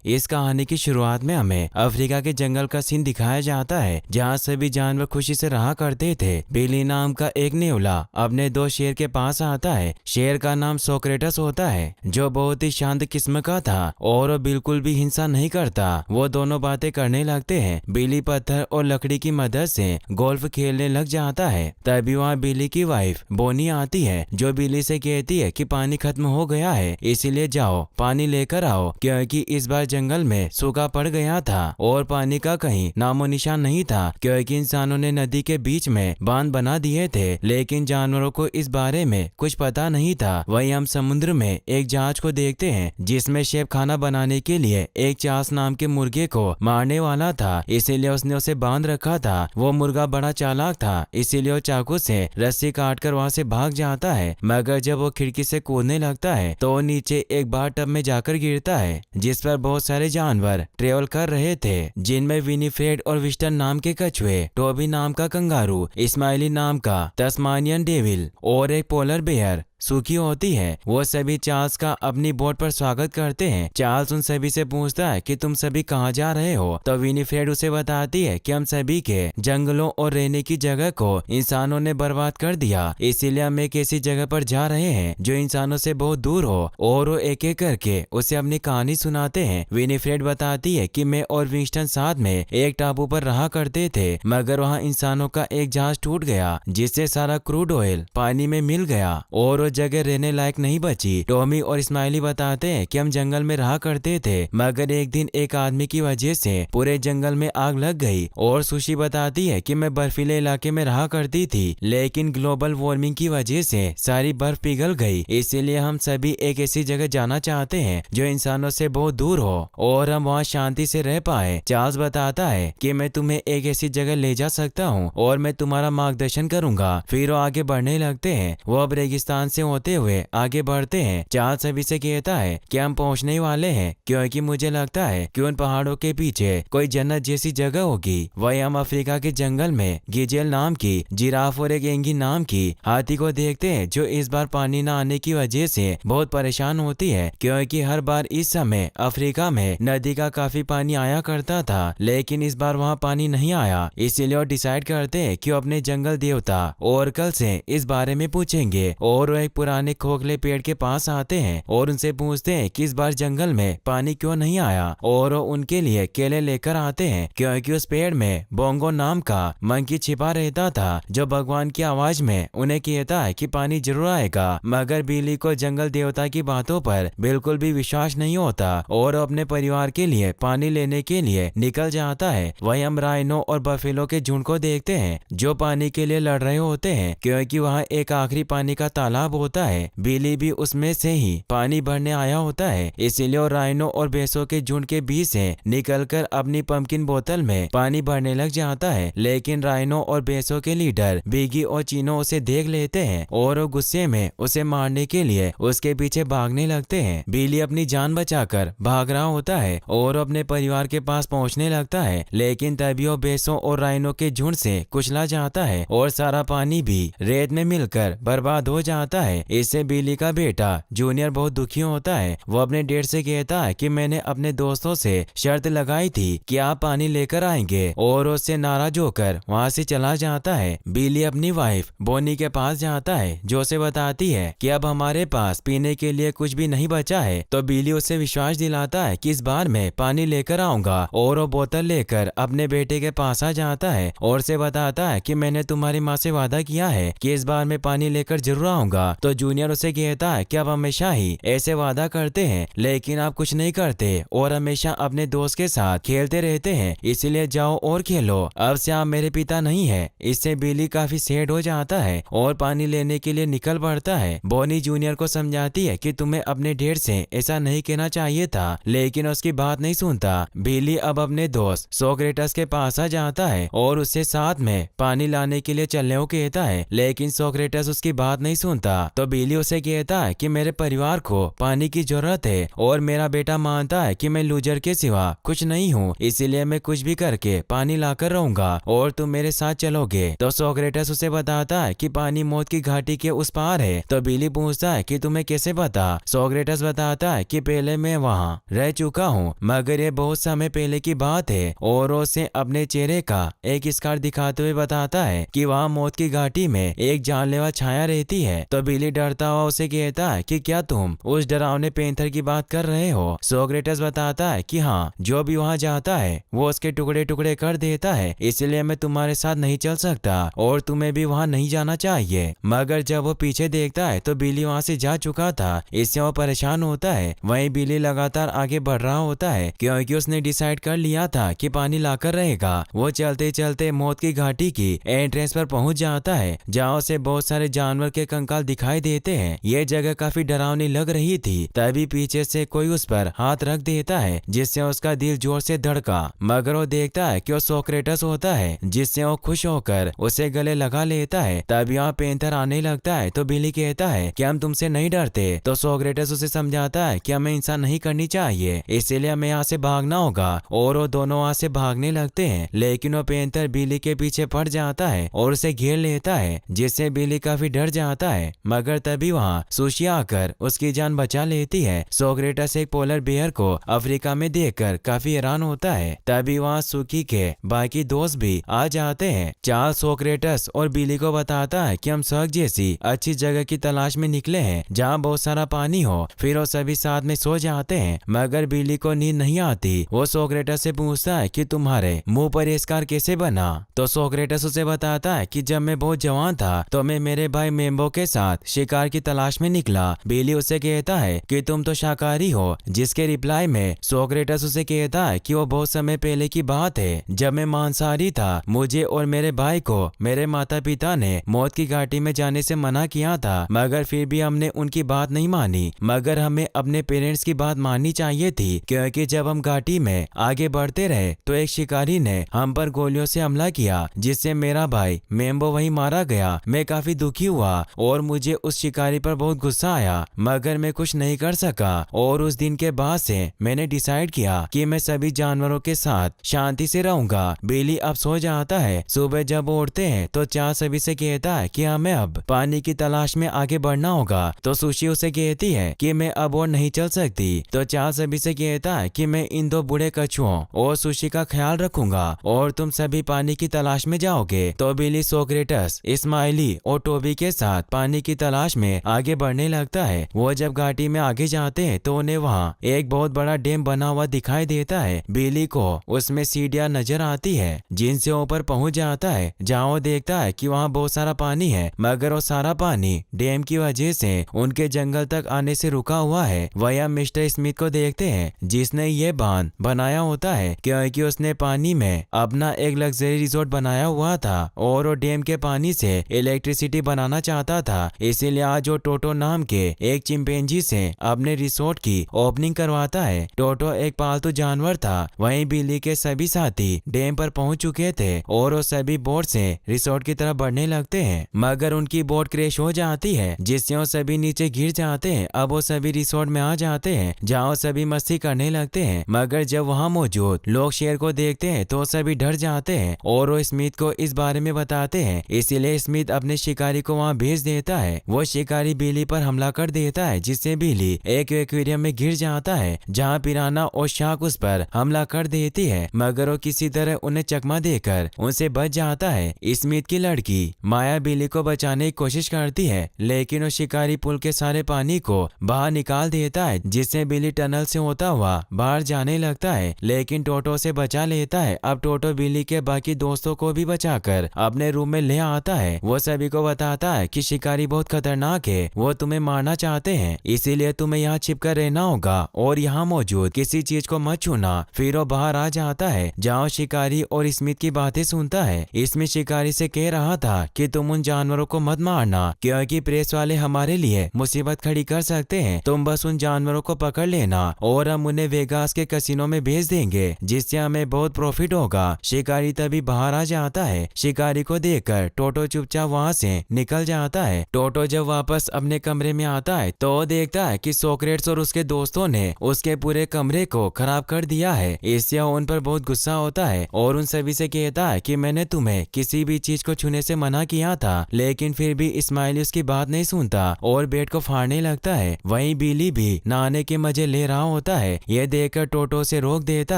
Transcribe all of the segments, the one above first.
इस कहानी की शुरुआत में हमें अफ्रीका के जंगल का सीन दिखाया जाता है, जहाँ सभी जानवर खुशी से रहा करते थे। बिली नाम का एक नेवला अपने दो शेर के पास आता है। शेर का नाम सोक्रेटस होता है, जो बहुत ही शांत किस्म का था और वो बिल्कुल भी हिंसा नहीं करता। वो दोनों बातें करने लगते हैं। बिली पत्थर और लकड़ी की मदद से गोल्फ खेलने लग जाता है। तभी वहाँ बिली की वाइफ बोनी आती है, जो बिली से कहती है कि पानी खत्म हो गया है, इसीलिए जाओ पानी लेकर आओ, क्योंकि इस बार जंगल में सूखा पड़ गया था और पानी का कहीं नामो निशान नहीं था, क्योंकि इंसानों ने नदी के बीच में बांध बना दिए थे। लेकिन जानवरों को इस बारे में कुछ पता नहीं था। वहीं हम समुद्र में एक जहाज को देखते हैं, जिसमें शेफ खाना बनाने के लिए एक चास नाम के मुर्गे को मारने वाला था, इसीलिए उसने उसे बांध रखा था। वो मुर्गा बड़ा चालाक था, इसीलिए वो चाकू से रस्सी काटकर वहां से भाग जाता है। मगर जब वो खिड़की से कूदने लगता है तो वो नीचे एक बार टब में जाकर गिरता है, जिस पर बहुत सारे जानवर ट्रेवल कर रहे थे, जिनमें विनीफ्रेड और विस्टन नाम के कछुए, टोबी नाम का कंगारू, इस्माइली नाम का तस्मानियन डेविल और एक पोलर बेयर सूखी होती है। वो सभी चार्ल्स का अपनी बोट पर स्वागत करते हैं। चार्ल्स उन सभी से पूछता है कि तुम सभी कहाँ जा रहे हो, तो विनीफ्रेड उसे बताती है कि हम सभी के जंगलों और रहने की जगह को इंसानों ने बर्बाद कर दिया, इसीलिए हम एक ऐसी जगह पर जा रहे हैं जो इंसानों से बहुत दूर हो। और वो एक एक करके उसे अपनी कहानी सुनाते हैं। विनीफ्रेड बताती है कि मैं और विंस्टन साथ में एक टापू पर रहा करते थे, मगर वहाँ इंसानों का एक जहाज टूट गया, जिससे सारा क्रूड ऑयल पानी में मिल गया और जगह रहने लायक नहीं बची। टॉमी और इस्माइली बताते हैं कि हम जंगल में रहा करते थे, मगर एक दिन एक आदमी की वजह से पूरे जंगल में आग लग गई। और सुशी बताती है कि मैं बर्फीले इलाके में रहा करती थी, लेकिन ग्लोबल वार्मिंग की वजह से सारी बर्फ पिघल गई, इसीलिए हम सभी एक ऐसी जगह जाना चाहते हैं जो इंसानों से बहुत दूर हो और हम वहाँ शांति से रह पाए। चार्ल्स बताता है कि मैं तुम्हें एक ऐसी जगह ले जा सकता हूँ और मैं तुम्हारा मार्गदर्शन करूंगा। फिर वो आगे बढ़ने लगते हैं। वो अब रेगिस्तान से होते हुए आगे बढ़ते हैं। चार्ल्स सभी से कहता है कि हम पहुंचने वाले हैं, क्योंकि मुझे लगता है कि उन पहाड़ों के पीछे कोई जन्नत जैसी जगह होगी। वही हम अफ्रीका के जंगल में गिजेल नाम की जिराफ और एक एंगी नाम की हाथी को देखते हैं, जो इस बार पानी न आने की वजह से बहुत परेशान होती है, क्योंकि हर बार इस समय अफ्रीका में नदी का काफी पानी आया करता था, लेकिन इस बार वहाँ पानी नहीं आया। इसीलिए वो डिसाइड करते हैं कि वो अपने जंगल देवता ओरकल से इस बारे में पूछेंगे। और वो एक पुराने खोखले पेड़ के पास आते हैं और उनसे पूछते हैं कि इस बार जंगल में पानी क्यों नहीं आया, और वो उनके लिए केले लेकर आते हैं, क्योंकि उस पेड़ में बोंगो नाम का मंकी छिपा रहता था, जो भगवान की आवाज में उन्हें कहता है कि पानी जरूर आएगा। मगर बिली को जंगल देवता की बातों पर बिल्कुल भी विश्वास नहीं होता और अपने परिवार के लिए पानी लेने के लिए निकल जाता है। वहीं हम राइनो और बफेलो के झुंड को देखते हैं, जो पानी के लिए लड़ रहे होते हैं, क्योंकि वहाँ एक आखिरी पानी का तालाब होता है। बिली भी उसमें से ही पानी भरने आया होता है, इसीलिए वो राइनो और भैंसों के झुंड के बीच से निकलकर अपनी पंपकिन बोतल में पानी भरने लग जाता है। लेकिन राइनो और भैंसों के लीडर बिगी और चीनो उसे देख लेते हैं और वो गुस्से में उसे मारने के लिए उसके पीछे भागने लगते हैं। बिली अपनी जान बचाकर भाग रहा होता है और अपने परिवार के पास पहुंचने लगता है, लेकिन तभी वो भैंसों और राइनो के झुंड से कुचला जाता है और सारा पानी भी रेत में मिलकर बर्बाद हो जाता है। इससे बिली का बेटा जूनियर बहुत दुखी होता है। वो अपने डैड से कहता है कि मैंने अपने दोस्तों से शर्त लगाई थी कि आप पानी लेकर आएंगे, और उससे नाराज होकर वहाँ से चला जाता है। बिली अपनी वाइफ बोनी के पास जाता है, जो उसे बताती है कि अब हमारे पास पीने के लिए कुछ भी नहीं बचा है। तो बिली उसे विश्वास दिलाता है कि इस बार मैं पानी लेकर आऊंगा, और वो बोतल लेकर अपने बेटे के पास आ जाता है और उसे बताता है कि मैंने तुम्हारी माँ से वादा किया है कि इस बार मैं पानी लेकर जरूर आऊंगा। तो जूनियर उसे कहता है कि आप हमेशा ही ऐसे वादा करते हैं, लेकिन आप कुछ नहीं करते और हमेशा अपने दोस्त के साथ खेलते रहते हैं, इसीलिए जाओ और खेलो, अब से आप मेरे पिता नहीं है। इससे बिली काफी सैड हो जाता है और पानी लेने के लिए निकल पड़ता है। बोनी जूनियर को समझाती है कि तुम्हें अपने ढेर से ऐसा नहीं कहना चाहिए था, लेकिन उसकी बात नहीं सुनता। बिली अब अपने दोस्त सोक्रेटस के पास आ जाता है और उससे साथ में पानी लाने के लिए चलने को कहता है, लेकिन सोक्रेटस उसकी बात नहीं सुनता तो बिली उसे कहता है कि मेरे परिवार को पानी की जरूरत है और मेरा बेटा मानता है कि मैं लूजर के सिवा कुछ नहीं हूँ, इसीलिए मैं कुछ भी करके पानी लाकर रहूंगा और तुम मेरे साथ चलोगे। तो सोक्रेटस उसे बताता है कि पानी मौत की घाटी के उस पार है। तो बिली पूछता है कि तुम्हें कैसे पता। सोक्रेटस बताता है कि पहले मैं वहाँ रह चुका हूँ, मगर ये बहुत समय पहले की बात है। और उसे अपने चेहरे का एक स्कार दिखाते हुए बताता है कि वहाँ मौत की घाटी में एक जानलेवा छाया रहती है। तो बिली डरता हुआ उसे कहता है कि क्या तुम उस डरावने पेंथर की बात कर रहे हो। सोक्रेटस बताता है कि हाँ, जो भी वहाँ जाता है वो उसके टुकड़े टुकड़े कर देता है, इसलिए मैं तुम्हारे साथ नहीं चल सकता और तुम्हें भी वहाँ नहीं जाना चाहिए। मगर जब वो पीछे देखता है तो बिली वहाँ से जा चुका था, इससे वो परेशान होता है। वहीं बिली लगातार आगे बढ़ रहा होता है क्योंकि उसने डिसाइड कर लिया था कि पानी लाकर रहेगा। वो चलते चलते मौत की घाटी की एंट्रेंस पर पहुंच जाता है, जहाँ उसे बहुत सारे जानवर के कंकाल दिखाई देते हैं। ये जगह काफी डरावनी लग रही थी। तभी पीछे से कोई उस पर हाथ रख देता है, जिससे उसका दिल जोर से धड़का। मगर वो देखता है कि वो सोक्रेटस होता है, जिससे वो खुश होकर उसे गले लगा लेता है। तभी यहाँ पेंथर आने लगता है तो बिली कहता है कि हम तुमसे नहीं डरते। तो सोक्रेटस उसे समझाता है कि हमें हिंसा नहीं करनी चाहिए, इसीलिए हमें यहाँ से भागना होगा। और वो दोनों वहाँ से भागने लगते हैं, लेकिन वो पेंथर बिली के पीछे पड़ जाता है और उसे घेर लेता है, जिससे बिली काफी डर जाता है। मगर तभी वहाँ सुशी आकर उसकी जान बचा लेती है। सोक्रेटस एक पोलर बेयर को अफ्रीका में देखकर काफी हैरान होता है। तभी वहाँ सुकी के बाकी दोस्त भी आ जाते हैं। चार्ल्स सोक्रेटस और बिली को बताता है कि हम स्वर्ग जैसी अच्छी जगह की तलाश में निकले हैं, जहाँ बहुत सारा पानी हो। फिर वो सभी साथ में सो जाते हैं, मगर बिली को नींद नहीं आती। वो सोक्रेटस से पूछता है कि तुम्हारे मुंह पर ये स्कार कैसे बना। तो सोक्रेटस उसे बताता है कि जब मैं बहुत जवान था तो मैं मेरे भाई मेम्बो के साथ शिकार की तलाश में निकला। बिली उसे कहता है कि तुम तो शाकाहारी हो, जिसके रिप्लाई में सोक्रेटस उसे कहता है कि वो बहुत समय पहले की बात है, जब मैं मांसाहारी था। मुझे और मेरे भाई को मेरे माता पिता ने मौत की घाटी में जाने से मना किया था, मगर फिर भी हमने उनकी बात नहीं मानी। मगर हमें अपने पेरेंट्स की बात माननी चाहिए थी, क्योंकि जब हम घाटी में आगे बढ़ते रहे तो एक शिकारी ने हम पर गोलियों से हमला किया, जिससे मेरा भाई मेम्बो वहीं मारा गया। मैं काफी दुखी हुआ और मुझे उस शिकारी पर बहुत गुस्सा आया, मगर मैं कुछ नहीं कर सका। और उस दिन के बाद से मैंने डिसाइड किया कि मैं सभी जानवरों के साथ शांति से रहूंगा। बिली अब सो जाता है। सुबह जब उठते हैं तो चार्ल्स सभी से कहता है कि हमें अब पानी की तलाश में आगे बढ़ना होगा। तो सुशी उसे कहती है कि मैं अब और नहीं चल सकती। तो चार्ल्स सभी से कहता है कि मैं इन दो बूढ़े कछुओं और सुशी का ख्याल रखूंगा और तुम सभी पानी की तलाश में जाओगे। तो बिली सोक्रेटस, स्माइली और टोबी के साथ पानी की तलाश में आगे बढ़ने लगता है। वो जब घाटी में आगे जाते हैं तो उन्हें वहाँ एक बहुत बड़ा डैम बना हुआ दिखाई देता है। बिली को उसमें सीढ़ियां नजर आती है, जिनसे ऊपर पहुंच जाता है, जहाँ वो देखता है कि वहाँ बहुत सारा पानी है, मगर वो सारा पानी डैम की वजह से उनके जंगल तक आने से रुका हुआ है। वह मिस्टर स्मिथ को देखते हैं, जिसने ये बांध बनाया होता है क्योंकि उसने पानी में अपना एक लग्जरी रिसोर्ट बनाया हुआ था और वो डैम के पानी से इलेक्ट्रिसिटी बनाना चाहता था। इसीलिए आज वो टोटो नाम के एक चिंपैंजी से अपने रिसोर्ट की ओपनिंग करवाता है। टोटो एक पालतू जानवर था। वहीं बिली के सभी साथी डैम पर पहुंच चुके थे और वो सभी बोट से रिसोर्ट की तरफ बढ़ने लगते हैं, मगर उनकी बोट क्रैश हो जाती है, जिससे वो सभी नीचे गिर जाते हैं। अब वो सभी रिसोर्ट में आ जाते हैं, जहाँ वो सभी मस्ती करने लगते हैं। मगर जब वहाँ मौजूद लोग शेर को देखते हैं तो सभी डर जाते हैं और वो स्मिथ को इस बारे में बताते हैं। इसीलिए स्मिथ अपने शिकारी को वहाँ भेज देता है। वो शिकारी बिली पर हमला कर देता है, जिससे बिली एक एक्वेरियम में गिर जाता है, जहाँ पिराना और शार्क उस पर हमला कर देती है, मगर वो किसी तरह उन्हें चकमा देकर उनसे बच जाता है। स्मिथ की लड़की माया बिली को बचाने की कोशिश करती है, लेकिन वो शिकारी पुल के सारे पानी को बाहर निकाल देता है, जिससे बिली टनल से होता हुआ बाहर जाने लगता है, लेकिन टोटो से बचा लेता है। अब टोटो बिली के बाकी दोस्तों को भी बचाकर अपने रूम में ले आता है। वो सभी को बताता है कि शिकारी बहुत खतरनाक है, वो तुम्हें मारना चाहते हैं, इसीलिए तुम्हें यहाँ छिपकर रहना होगा और यहाँ मौजूद किसी चीज को मत छूना। फिर वो बाहर आ जाता है, जहाँ शिकारी और स्मिथ की बातें सुनता है। इसमें शिकारी से कह रहा था कि तुम उन जानवरों को मत मारना, क्योंकि प्रेस वाले हमारे लिए मुसीबत खड़ी कर सकते हैं। तुम बस उन जानवरों को पकड़ लेना और हम उन्हें वेगास के कैसीनो में भेज देंगे, जिससे हमें बहुत प्रॉफिट होगा। शिकारी तभी बाहर आ जाता है। शिकारी को देखकर टोटो चुपचाप वहाँ से निकल जाता है। टोटो टोटो जब वापस अपने कमरे में आता है तो वो देखता है कि सोक्रेट्स और उसके दोस्तों ने उसके पूरे कमरे को खराब कर दिया है। इससे उन पर बहुत गुस्सा होता है और उन सभी से कहता है कि मैंने तुम्हें किसी भी चीज को छूने से मना किया था, लेकिन फिर भी इस्माइल उसकी बात नहीं सुनता और बेड को फाड़ने लगता है। वहीं बिली भी नहाने के मजे ले रहा होता है। ये देखकर टोटो से रोक देता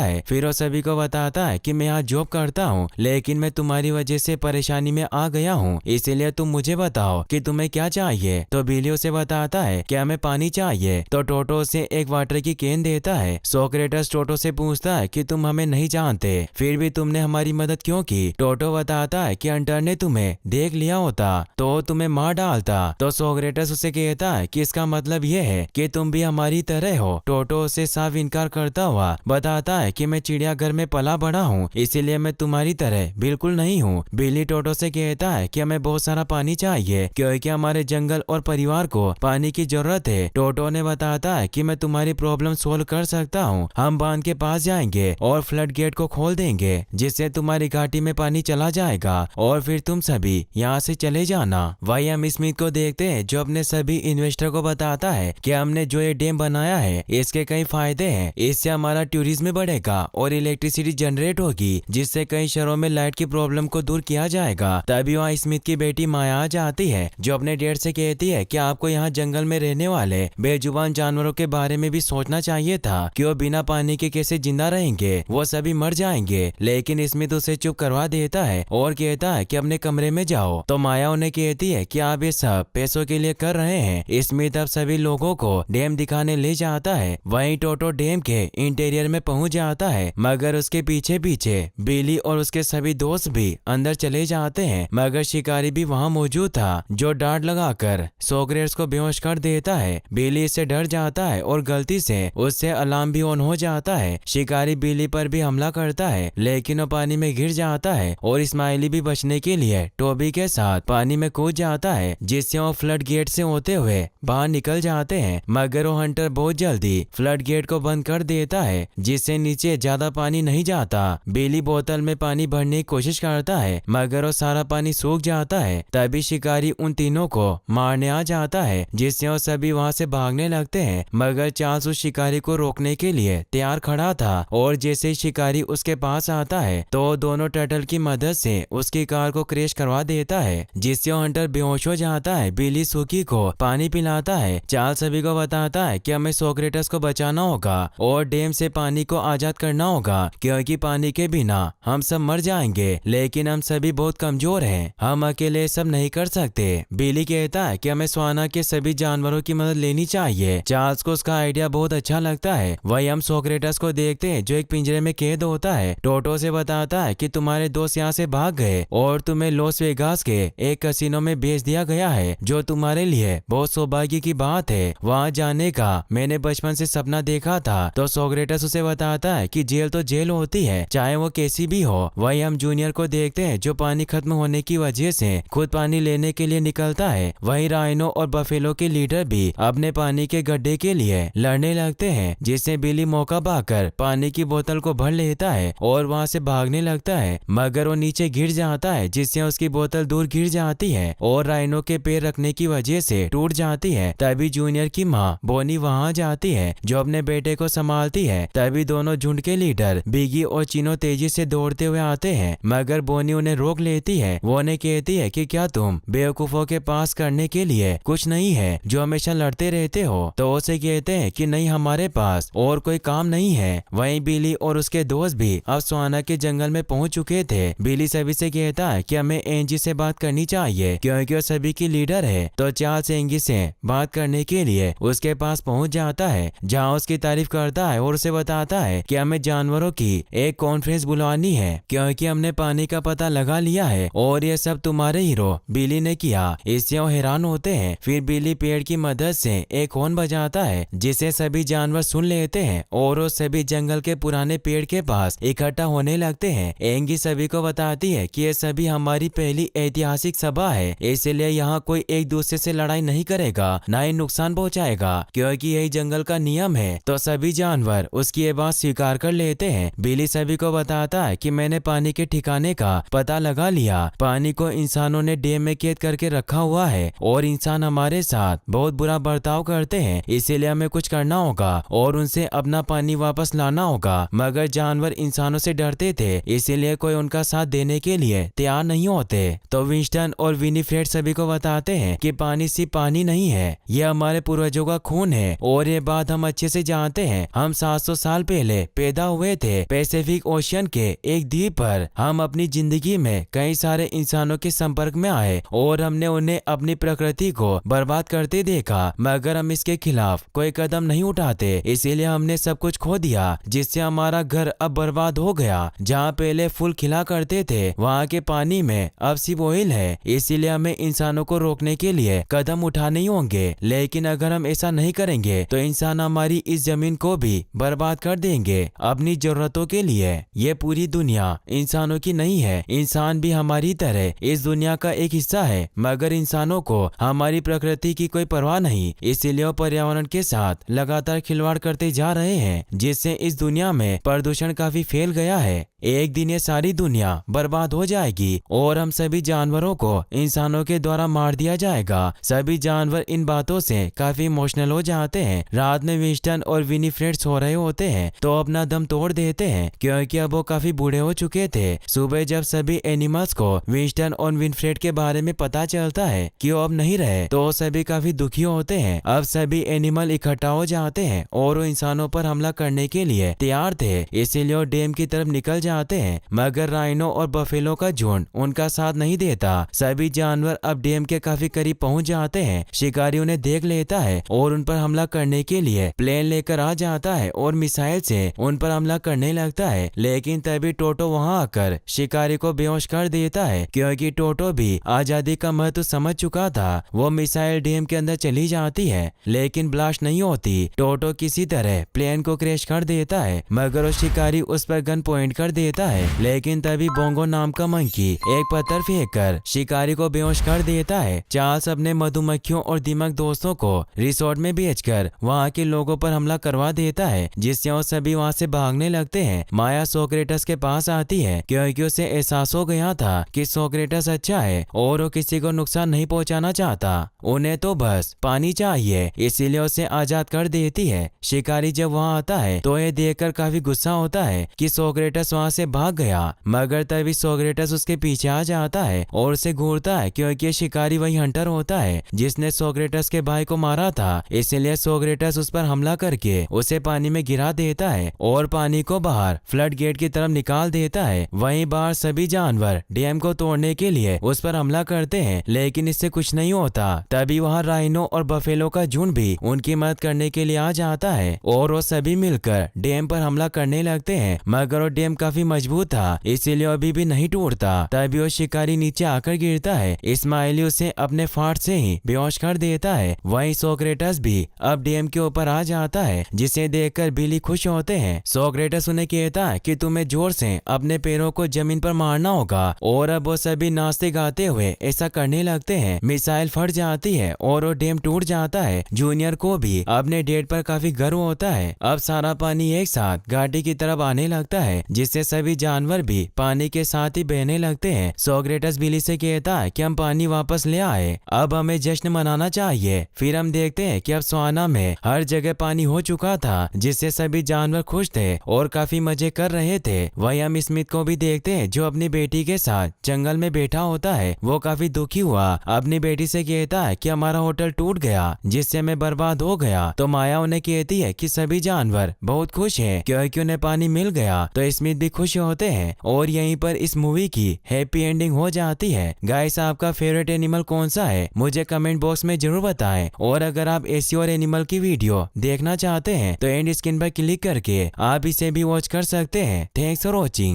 है। फिर वो सभी को बताता है कि मैं यहाँ जॉब करता हूँ, लेकिन मैं तुम्हारी वजह से परेशानी में आ गया हूँ, इसीलिए तुम मुझे बताओ कि तुम्हें क्या चाहिए। तो बिली उसे बताता है कि हमें पानी चाहिए। तो टोटो उसे एक वाटर की कैन देता है। सोक्रेटस टोटो से पूछता है कि तुम हमें नहीं जानते, फिर भी तुमने हमारी मदद क्यों की। टोटो बताता है कि अंटर ने तुम्हें देख लिया होता तो तुम्हें मार डालता। तो सोक्रेटस उसे कहता है कि इसका मतलब ये है कि तुम भी हमारी तरह हो। टोटो उसे साफ इनकार करता हुआ बताता है कि मैं चिड़ियाघर में पला बड़ा हूँ, इसीलिए मैं तुम्हारी तरह बिल्कुल नहीं हूँ। बिली टोटो से कहता है कि हमें बहुत सारा पानी चाहिए क्योंकि हमारे जंगल और परिवार को पानी की जरूरत है। टोटो ने बताता है कि मैं तुम्हारी प्रॉब्लम सोल्व कर सकता हूँ। हम बांध के पास जाएंगे और फ्लड गेट को खोल देंगे, जिससे तुम्हारी घाटी में पानी चला जाएगा और फिर तुम सभी यहाँ से चले जाना। वही हम स्मिथ को देखते हैं जो अपने सभी इन्वेस्टर को बताता है कि हमने जो ये डैम बनाया है इसके कई फायदे हैं। इससे हमारा टूरिज्म बढ़ेगा और इलेक्ट्रिसिटी जनरेट होगी, जिससे कई शहरों में लाइट की प्रॉब्लम को दूर किया जाएगा। तभी वहाँ स्मिथ की बेटी माया आ जाती है जो अपने डैड से कहती है कि आपको यहाँ जंगल में रहने वाले बेजुबान जानवरों के बारे में भी सोचना चाहिए था कि वो बिना पानी के कैसे जिंदा रहेंगे, वो सभी मर जाएंगे। लेकिन स्मिथ उसे चुप करवा देता है और कहता है कि अपने कमरे में जाओ। तो माया उन्हें कहती है कि आप ये सब पैसों के लिए कर रहे हैं। स्मिथ अब सभी लोगों को डैम दिखाने ले जाता है। वहीं टोटो डैम के इंटीरियर में पहुंच जाता है, मगर उसके पीछे पीछे बिली और उसके सभी दोस्त भी अंदर चले जाते हैं। मगर शिकारी भी वहां मौजूद था जो डांट लगाकर सोक्रेट्स को बेहोश कर देता है। बिली इससे डर जाता है और गलती से उससे अलार्म भी ऑन हो जाता है। शिकारी बिली पर भी हमला करता है, लेकिन वो पानी में गिर जाता है और इस्माइली भी बचने के लिए टोबी के साथ पानी में कूद जाता है, जिससे वो फ्लड गेट से होते हुए बाहर निकल जाते हैं। मगर वो हंटर बहुत जल्दी फ्लड गेट को बंद कर देता है, जिससे नीचे ज्यादा पानी नहीं जाता। बिली बोतल में पानी भरने की कोशिश करता है, मगर वो सारा पानी सूख जाता है। तभी शिकारी उन तीनों को मारने आ जाता है, जिससे वो सभी वहां से भागने लगते हैं। मगर चार्ल्स उस शिकारी को रोकने के लिए तैयार खड़ा था और जैसे ही शिकारी उसके पास आता है तो दोनों टर्टल की मदद से उसकी कार को क्रैश करवा देता है, जिससे वो हंटर बेहोश हो जाता है। बिली सुकी को पानी पिलाता है। चार्ल्स सभी को बताता है कि हमें सोक्रेटस को बचाना होगा और डैम से पानी को आजाद करना होगा, क्योंकि पानी के बिना हम सब मर जाएंगे। लेकिन हम सभी बहुत कमजोर हैं, हम अकेले सब नहीं कर सकते। बिली कहता है कि हमें स्वाना के सभी जानवरों की मदद लेनी चाहिए। चार्ल्स को उसका आइडिया बहुत अच्छा लगता है। वही हम सोक्रेटस को देखते हैं जो एक पिंजरे में कैद होता है। टोटो से बताता है कि तुम्हारे दोस्त यहाँ से भाग गए और तुम्हें लॉस वेगास के एक कैसीनो में भेज दिया गया है, जो तुम्हारे लिए बहुत सौभाग्य की बात है। वहाँ जाने का मैंने बचपन से सपना देखा था। तो सोक्रेटस उसे बताता है कि जेल तो जेल होती है, चाहे वो कैसी भी हो। वही हम जूनियर को देखते हैं जो पानी खत्म होने की वजह से खुद पानी लेने के लिए निकलता है। वही राइनो और बफेलो के लीडर भी अपने पानी के गड्ढे के लिए लड़ने लगते हैं, जिससे बिली मौका पाकर पानी की बोतल को भर लेता है और वहां से भागने लगता है। मगर वो नीचे गिर जाता है, जिससे उसकी बोतल दूर गिर जाती है और राइनो के पैर रखने की वजह से टूट जाती है। तभी जूनियर की माँ बोनी वहां जाती है जो अपने बेटे को संभालती है। तभी दोनों झुंड के लीडर बिगी और चिनो तेजी से दौड़ते हुए आते हैं, मगर बोनी उन्हें रोक लेती है। वो उन्हें कहती है कि क्या तुम बेवकूफों के पास करने के लिए कुछ नहीं है जो हमेशा लड़ते रहते हो। तो उसे कहते हैं कि नहीं, हमारे पास और कोई काम नहीं है। वहीं बिली और उसके दोस्त भी अब स्वाना के जंगल में पहुंच चुके थे। बिली सभी से कहता है कि हमें एंजी से बात करनी चाहिए क्योंकि वो सभी की लीडर है। तो चार्ल्स एंजी से बात करने के लिए उसके पास पहुंच जाता है, जहां उसकी तारीफ करता है और उसे बताता है कि हमें जानवरों की एक कॉन्फ्रेंस बुलवानी है क्योंकि हमने पानी का पता लगा लिया है और ये सब तुम्हारे हीरो बिली ने किया। इससे वो हैरान होते हैं। फिर बिली पेड़ की मदद से एक हॉर्न बजाता है, जिसे सभी जानवर सुन लेते हैं और वो सभी जंगल के पुराने पेड़ के पास इकट्ठा होने लगते हैं। एंगी सभी को बताती है कि ये सभी हमारी पहली ऐतिहासिक सभा है, इसलिए यहाँ कोई एक दूसरे से लड़ाई नहीं करेगा, ना ही नुकसान पहुँचाएगा, क्योंकि यही जंगल का नियम है। तो सभी जानवर उसकी ये बात स्वीकार कर लेते हैं। बिली सभी को बताता है कि मैंने पानी के ठिकाने का पता लगा लिया। पानी को इंसानों ने डैम में कैद करके रखा हुआ हुआ है और इंसान हमारे साथ बहुत बुरा बर्ताव करते हैं, इसीलिए हमें कुछ करना होगा और उनसे अपना पानी वापस लाना होगा। मगर जानवर इंसानों से डरते थे, इसीलिए कोई उनका साथ देने के लिए तैयार नहीं होते। तो विंस्टन और विनीफ्रेड सभी को बताते हैं कि पानी सिर्फ पानी नहीं है, ये हमारे पूर्वजों का खून है और ये बात हम अच्छे से जानते हैं। हम 700 साल पहले पैदा हुए थे पैसिफिक ओशियन के एक द्वीप पर। हम अपनी जिंदगी में कई सारे इंसानों के संपर्क में आए और हमने उन्हें अपनी प्रकृति को बर्बाद करते देखा, मगर हम इसके खिलाफ कोई कदम नहीं उठाते। इसीलिए हमने सब कुछ खो दिया, जिससे हमारा घर अब बर्बाद हो गया। जहाँ पहले फूल खिला करते थे वहाँ के पानी में अब सिर्फ ऑयल है। इसीलिए हमें इंसानों को रोकने के लिए कदम उठाने ही होंगे, लेकिन अगर हम ऐसा नहीं करेंगे तो इंसान हमारी इस जमीन को भी बर्बाद कर देंगे अपनी जरूरतों के लिए। ये पूरी दुनिया इंसानों की नहीं है, इंसान भी हमारी तरह इस दुनिया का एक हिस्सा है, मगर इंसानों को हमारी प्रकृति की कोई परवाह नहीं। इसीलिए वो पर्यावरण के साथ लगातार खिलवाड़ करते जा रहे हैं, जिससे इस दुनिया में प्रदूषण काफी फैल गया है। एक दिन ये सारी दुनिया बर्बाद हो जाएगी और हम सभी जानवरों को इंसानों के द्वारा मार दिया जाएगा। सभी जानवर इन बातों से काफी इमोशनल हो जाते हैं। रात में विंस्टन और विनीफ्रेड सो रहे होते हैं तो अपना दम तोड़ देते हैं, क्योंकि अब वो काफी बूढ़े हो चुके थे। सुबह जब सभी एनिमल्स को विंस्टन और विनीफ्रेड के बारे में पता चलता है कि वो अब नहीं रहे, तो सभी काफी दुखी होते हैं। अब सभी एनिमल इकट्ठा हो जाते हैं और वो इंसानों पर हमला करने के लिए तैयार थे, इसीलिए वो डैम की तरफ निकल जाते हैं। मगर राइनो और बफेलो का झुंड उनका साथ नहीं देता। सभी जानवर अब डैम के काफी करीब पहुंच जाते हैं। शिकारी उन्हें देख लेता है और उन पर हमला करने के लिए प्लेन लेकर आ जाता है और मिसाइल से उन पर हमला करने लगता है, लेकिन तभी टोटो वहां आकर शिकारी को बेहोश कर देता है, क्योंकि टोटो भी आजादी का महत्व समझ चुका था। वो मिसाइल डैम के अंदर चली जाती है, लेकिन ब्लास्ट नहीं होती। टोटो किसी तरह प्लेन को क्रैश कर देता है, मगर वो शिकारी उस पर गन पॉइंट कर देता है, लेकिन तभी बोंगो नाम का मंकी एक पत्थर फेंककर शिकारी को बेहोश कर देता है। चार्ल्स अपने मधुमक्खियों और दीमक दोस्तों को रिसोर्ट में भेजकर वहाँ के लोगों पर हमला करवा देता है, जिससे वो सभी वहाँ से भागने लगते हैं। माया सोक्रेटस के पास आती है, क्योंकि उसे एहसास हो गया था कि सोक्रेटस अच्छा है और वो किसी को नुकसान नहीं पहुँचाना चाहता। उन्हें तो बस पानी चाहिए, इसीलिए उसे आजाद कर देती है। शिकारी जब वहाँ आता है तो ये देखकर काफी गुस्सा होता है कि सोक्रेटस वहाँ से भाग गया, मगर तभी सोक्रेटस उसके पीछे आ जाता है और उसे घूरता है, क्योंकि शिकारी वही हंटर होता है जिसने सोक्रेटस के भाई को मारा था। इसलिए सोक्रेटस उस पर हमला करके उसे पानी में गिरा देता है और पानी को बाहर फ्लड गेट की तरफ निकाल देता है। वहीं बाहर सभी जानवर डैम को तोड़ने के लिए उस पर हमला करते हैं, लेकिन इससे कुछ नहीं होता। तभी वहाँ राइनो और बफेलो का झुंड भी उनकी मदद करने के लिए आ जाता है और वो सभी मिलकर डैम पर हमला करने लगते हैं, मगर वो डैम काफी मजबूत था, इसीलिए अभी भी नहीं टूटता। तभी वो शिकारी नीचे आकर गिरता है। इस्माइली उसे अपने फाट से ही बेहोश कर देता है। वहीं सोक्रेटस भी अब डैम के ऊपर आ जाता है, जिसे देखकर बिली खुश होते हैं। सोक्रेटस उन्हें कहता है कि तुम्हें जोर से अपने पैरों को जमीन पर मारना होगा, और अब वो सभी नाचते गाते हुए ऐसा करने लगते हैं। मिसाइल फट जाती है और वो डैम टूट जाता है। जूनियर को भी अपने डेट पर काफी गर्व होता है। अब सारा पानी एक साथ घाटी की तरफ आने लगता है, जिससे सभी जानवर भी पानी के साथ ही बहने लगते हैं। सोक्रेटस बिली से कहता है कि हम पानी वापस ले आए, अब हमें जश्न मनाना चाहिए। फिर हम देखते हैं कि अब स्वाना में हर जगह पानी हो चुका था, जिससे सभी जानवर खुश थे और काफी मजे कर रहे थे। वहीं हम स्मिथ को भी देखते हैं, जो अपनी बेटी के साथ जंगल में बैठा होता है। वो काफी दुखी हुआ अपनी बेटी से कहता है कि हमारा होटल टूट गया, जिससे मैं बर्बाद हो गया। तो माया उन्हें कहती है कि सभी जानवर बहुत खुश हैं क्योंकि उन्हें पानी मिल गया। तो स्मिथ भी खुश होते हैं और यहीं पर इस मूवी की हैप्पी एंडिंग हो जाती है। गाइस, आपका फेवरेट एनिमल कौन सा है मुझे कमेंट बॉक्स में जरूर बताएं, और अगर आप ऐसी और एनिमल की वीडियो देखना चाहते हैं तो एंड स्क्रीन पर क्लिक करके आप इसे भी वॉच कर सकते हैं। Thanks for watching.